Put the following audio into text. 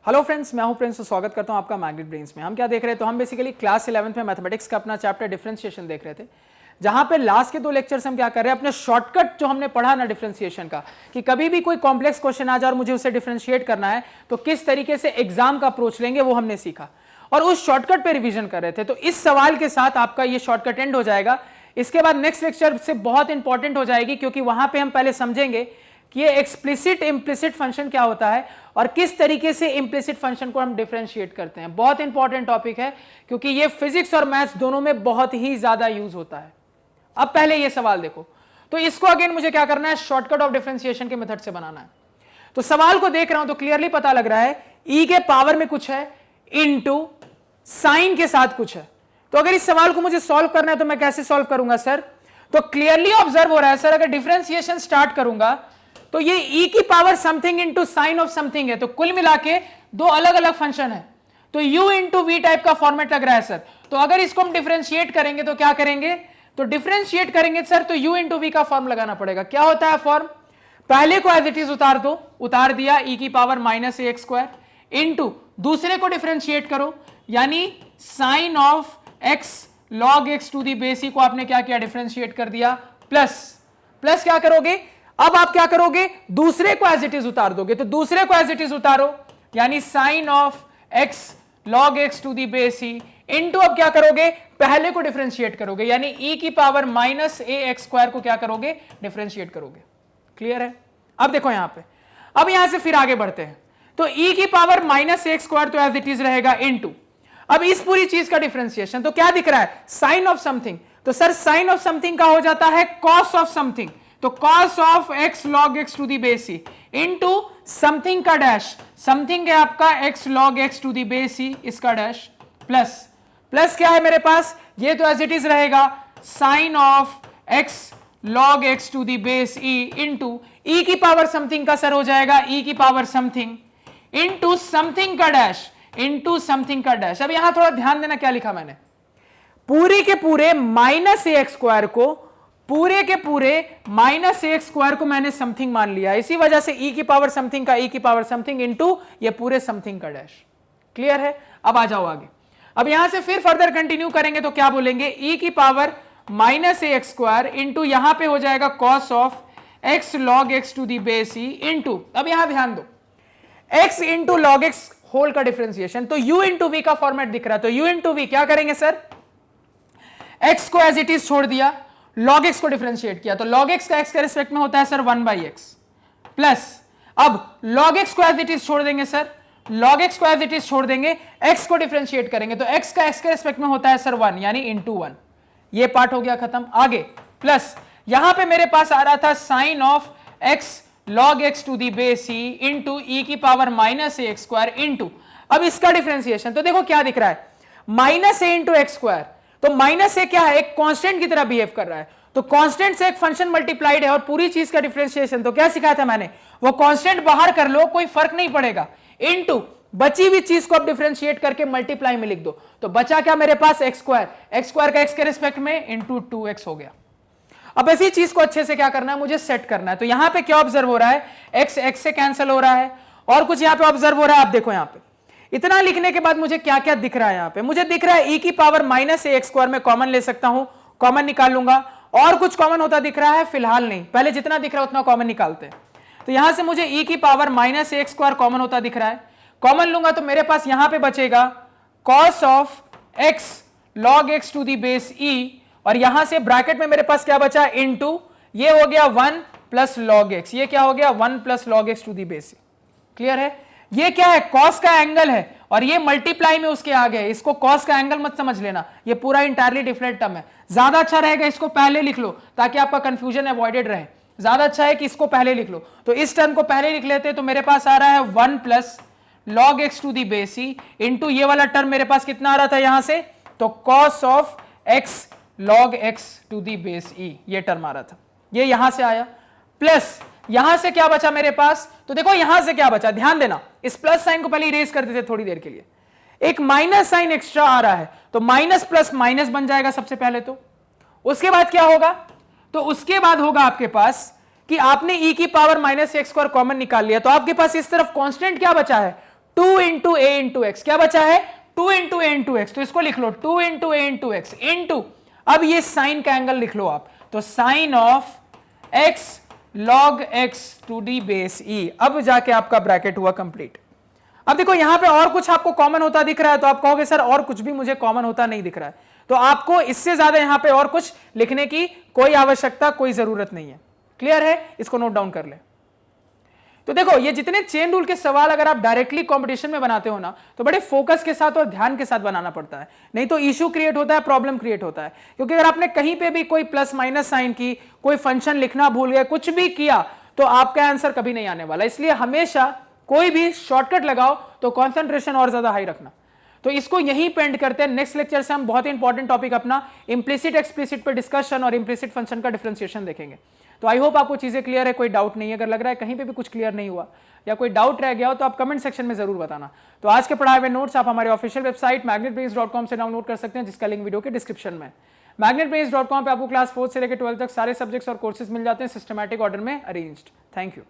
Hello friends, मैं हूं Prince. स्वागत करता हूं आपका मैग्नेट ब्रेन्स में। हम क्या देख रहे थे? तो हम बेसिकली क्लास 11th में मैथमेटिक्स का अपना चैप्टर डिफरेंशिएशन देख रहे थे, जहां पे लास्ट के दो लेक्चर्स हम क्या कर रहे हैं, अपने शॉर्टकट जो हमने पढ़ा ना डिफरेंशिएशन का, कि कभी भी कोई कॉम्प्लेक्स क्वेश्चन आ जाए और मुझे उसे डिफरेंशिएट करना है तो किस तरीके से एग्जाम का अप्रोच लेंगे, वो हमने सीखा और उस शॉर्टकट पे रिवीजन कर रहे थे। तो इस सवाल के साथ आपका ये शॉर्टकट एंड हो जाएगा। इसके बाद नेक्स्ट लेक्चर से बहुत इंपॉर्टेंट हो जाएगी, क्योंकि वहां पे हम पहले समझेंगे कि ये एक्सप्लिसिट इम्प्लिसिट फंक्शन क्या होता है और किस तरीके से इम्प्लिसिट फंक्शन को हम डिफरेंशिएट करते हैं। बहुत इंपॉर्टेंट टॉपिक है, क्योंकि ये फिजिक्स और मैथ्स दोनों में बहुत ही ज्यादा यूज होता है। अब पहले ये सवाल देखो, तो इसको अगेन मुझे क्या करना है, शॉर्टकट ऑफ डिफरेंशिएशन के मेथड से बनाना है। तो सवाल को देख रहा हूं तो क्लियरली पता लग रहा है ई के पावर में कुछ है इनटू साइन के साथ कुछ है। तो अगर इस सवाल को मुझे सॉल्व करना है तो मैं कैसे सॉल्व करूंगा सर? तो क्लियरली ऑब्जर्व हो रहा है सर, अगर डिफरेंशिएशन स्टार्ट करूंगा तो ये e की power something into sine of something है, तो कुल मिला के दो अलग अलग फंक्शन है। तो u इंटू वी टाइप का फॉर्मेट लग रहा है सर। तो अगर इसको हम डिफरेंशिएट करेंगे तो क्या करेंगे? तो डिफरेंशिएट करेंगे सर तो u इंटू वी का फॉर्म लगाना पड़ेगा। क्या होता है फॉर्म? पहले को एज इट इज उतार दो, उतार दिया, e की power minus a x square into दूसरे को डिफरेंशिएट करो, यानी sine of x log x to the base e को आपने क्या किया, डिफरेंशिएट कर दिया, प्लस प्लस क्या करोगे, अब आप क्या करोगे, दूसरे को एज इट इज उतार दोगे। तो दूसरे को एज इट इज उतारो, यानी sine of x log x to the base e into अब क्या करोगे, पहले को डिफरेंशिएट करोगे, यानी e की power minus a x square को क्या करोगे, डिफरेंशिएट करोगे। क्लियर है? अब देखो यहां पे, अब यहां से फिर आगे बढ़ते हैं। तो e की power minus a x square तो एज इट इज रहेगा इनटू, अब इस पूरी चीज का डिफरेंशिएशन, तो क्या दिख रहा है, साइन ऑफ समथिंग। तो सर साइन ऑफ समथिंग का हो जाता है कॉस ऑफ समथिंग, तो cos of x log x to the base e into something का डैश, समथिंग है आपका x log x to the base e, इसका डैश, प्लस प्लस क्या है मेरे पास, ये तो एज इट इज रहेगा sine of x log x to the base e into e की पावर समथिंग का सर हो जाएगा e की पावर समथिंग इंटू समथिंग का डैश इंटू समथिंग का डैश। अब यहां थोड़ा ध्यान देना, क्या लिखा मैंने, पूरे के पूरे माइनस ए एक्स स्क्वायर को, पूरे के पूरे माइनस ए एक्स स्क्वायर को मैंने समथिंग मान लिया, इसी वजह से e की पावर समथिंग का e की पावर समथिंग इंटू ये पूरे समथिंग का डैश। क्लियर है? अब आ जाओ आगे। अब यहां से फिर फर्दर कंटिन्यू करेंगे तो क्या बोलेंगे, e की power minus a x square into यहां पे हो जाएगा cos of x log x to the base e into, अब यहां ध्यान दो, x into log x whole का डिफरेंशिएशन, तो u इंटू वी का फॉर्मेट दिख रहा है। तो u इंटू वी क्या करेंगे सर, x को एज इट इज छोड़ दिया, log x को डिफरेंशिएट किया, तो log x का x के रिस्पेक्ट में होता है सर 1/x, प्लस अब log x को एज इट इज छोड़ देंगे सर, log x को एज इट इज छोड़ देंगे, x को डिफरेंशिएट करेंगे तो x का x के रिस्पेक्ट में होता है सर 1, यानी इंटू 1। ये पार्ट हो गया खत्म। आगे प्लस यहां पे मेरे पास आ रहा था sine of x log x to the base e into e की power minus a x square into, अब इसका डिफरेंशिएशन, तो देखो क्या दिख रहा है, minus a into x square, तो माइनस ए क्या है, एक कांस्टेंट की तरह बिहेव कर रहा है, तो कांस्टेंट से एक फंक्शन मल्टीप्लाइड है और पूरी चीज का डिफरेंशिएशन, तो क्या सिखाया था मैंने, वो कांस्टेंट बाहर कर लो, कोई फर्क नहीं पड़ेगा, इनटू बची हुई चीज को अब डिफरेंशिएट करके मल्टीप्लाई में लिख दो, तो बचा क्या मेरे पास, एक्स स्क्वायर का एक्स के रिस्पेक्ट में इंटू 2x हो गया। अब ऐसी चीज को अच्छे से क्या करना है, मुझे सेट करना है। तो यहां पे क्या ऑब्जर्व हो रहा है, एक्स एक्स से कैंसिल हो रहा है और कुछ यहां पे ऑब्जर्व हो रहा है। आप देखो यहां पे इतना लिखने के बाद मुझे क्या क्या दिख रहा है, यहां पे मुझे दिख रहा है e की power minus a x square में कॉमन ले सकता हूं, कॉमन निकाल लूंगा, और कुछ कॉमन होता दिख रहा है, फिलहाल नहीं, पहले जितना दिख रहा है उतना कॉमन निकालते हैं। तो यहां से मुझे e की power minus a x square common होता दिख रहा है, कॉमन लूंगा तो मेरे पास यहां पे बचेगा cos of x log x to the base e, और यहां से ब्रैकेट में मेरे पास क्या बचा, इनटू ये हो गया 1 प्लस लॉग एक्स, ये क्या हो गया 1 plus log x to the base e. Clear है? ये क्या है, कॉस का एंगल है और ये मल्टीप्लाई में उसके आगे है, इसको कॉस का एंगल मत समझ लेना, ये पूरा इंटायरली डिफरेंट टर्म है। ज्यादा अच्छा रहेगा इसको पहले लिख लो ताकि आपका कंफ्यूजन अवॉइडेड रहे, ज्यादा अच्छा है कि इसको पहले लिख लो। तो इस टर्म को पहले लिख लेते, तो मेरे पास आ रहा है 1 plus log x to the base e into ये वाला टर्म मेरे पास कितना आ रहा था यहां से, तो cos of x log x to the base e, ये टर्म आ रहा था, ये यहां से आया, प्लस यहां से क्या बचा मेरे पास, तो देखो यहां से क्या बचा, ध्यान देना, इस प्लस साइन को पहले इरेज कर देते थोड़ी देर के लिए, एक माइनस साइन एक्स्ट्रा आ रहा है, तो माइनस प्लस माइनस बन जाएगा सबसे पहले। तो उसके बाद क्या होगा, तो उसके बाद होगा आपके पास कि आपने e की power minus x square common निकाल लिया, तो आपके पास इस तरफ कांस्टेंट क्या बचा है, 2 इंटू ए इंटू एक्स, क्या बचा है 2 इंटू ए इंटू एक्स, तो इसको लिख लो 2 into a into x into, अब ये साइन का एंगल लिख लो आप, तो sine of x log x to the base e, अब जाके आपका ब्रैकेट हुआ कंप्लीट। अब देखो यहां पे और कुछ आपको कॉमन होता दिख रहा है, तो आप कहोगे सर और कुछ भी मुझे कॉमन होता नहीं दिख रहा है, तो आपको इससे ज्यादा यहां पे और कुछ लिखने की कोई आवश्यकता, कोई जरूरत नहीं है। क्लियर है, इसको नोट डाउन कर ले। तो देखो ये जितने चेन रूल के सवाल अगर आप डायरेक्टली कंपटीशन में बनाते हो ना, तो बड़े फोकस के साथ और ध्यान के साथ बनाना पड़ता है, नहीं तो इशू क्रिएट होता है, प्रॉब्लम क्रिएट होता है। क्योंकि अगर आपने कहीं पे भी कोई प्लस माइनस साइन की, कोई फंक्शन लिखना भूल गए, कुछ भी किया, तो आपका आंसर कभी नहीं आने वाला। इसलिए हमेशा कोई भी शॉर्टकट लगाओ तो कॉन्सेंट्रेशन और ज्यादा हाई रखना। तो इसको यहीं पेंड करते हैं। नेक्स्ट लेक्चर से हम बहुत ही इंपॉर्टेंट टॉपिक अपना इंप्लिसिट एक्सप्लिसिट पे डिस्कशन और इंप्लिसिट फंक्शन का डिफरेंशिएशन देखेंगे। तो आई होप आपको चीजें क्लियर है, कोई डाउट नहीं है। अगर लग रहा है कहीं पे भी कुछ क्लियर नहीं हुआ या कोई डाउट रह गया हो तो आप कमेंट सेक्शन में जरूर बताना। तो आज के पढ़ाए हुए नोट्स आप हमारे ऑफिशियल वेबसाइट magnetbrains.com से डाउनलोड कर सकते हैं, जिसका लिंक वीडियो के डिस्क्रिप्शन में। magnetbrains.com पे आपको क्लास 4 से लेकर 12 तक सारे सब्जेक्ट्स और कोर्सेज मिल जाते हैं सिस्टमैटिक ऑर्डर में अरेंज्ड। Thank you.